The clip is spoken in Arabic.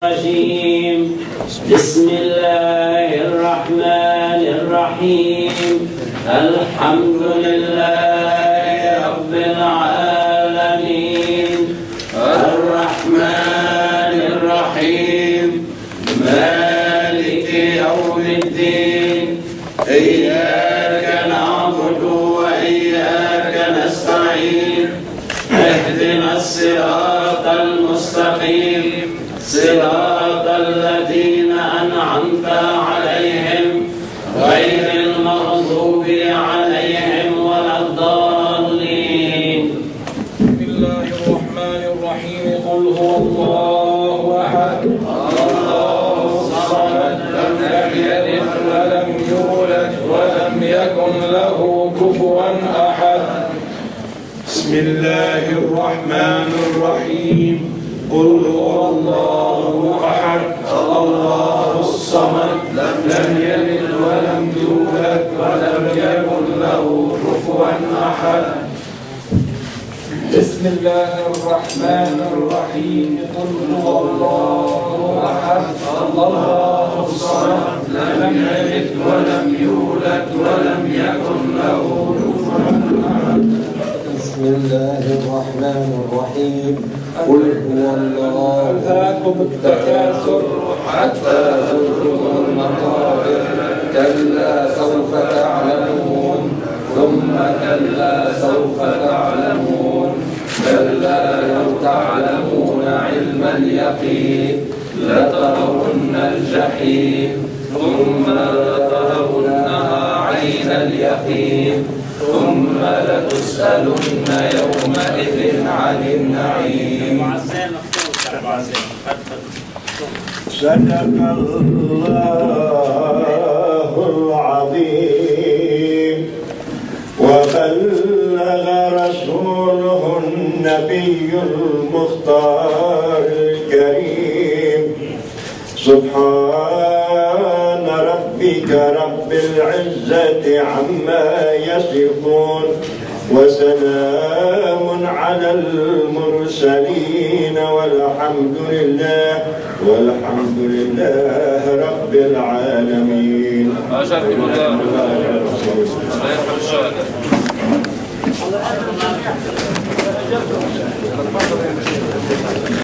الرجيم. بسم الله الرحمن الرحيم. الحمد لله رب العالمين الرحمن الرحيم مالك يوم الدين. إياك نعبد وإياك نستعين. اهدنا الصراط المستقيم صراط الذين أنعمت عليهم غير المغضوب عليهم ولا الضالين. بسم الله الرحمن الرحيم. قل هو الله أحد الله الصمد لم يلد ولم يولد ولم يكن له كفوا أحد. بسم الله الرحمن الرحيم. قل هو الله أحد الله الصمد لم يلد ولم يولد ولم يكن له كفوا أحد. بسم الله الرحمن الرحيم. قل هو الله أحد الله الصمد لم يلد ولم يولد ولم يكن له كفوا أحد. بسم الله الرحمن الرحيم. قل هو الله ألهاكم التكاثر حتى زرتم المقابر كلا سوف تعلمون ثم كلا سوف تعلمون كلا لو تعلمون علم اليقين لترون الجحيم ثم لترونها عين اليقين ثم لتسألن يومئذ عن النعيم. صدق الله العظيم وبلغ رسوله النبي المختار الكريم. سبحان ربك رب العزة عما يصفون وسلام على المرسلين والحمد لله رب العالمين. أشهدكم الله يرحم الشهداء.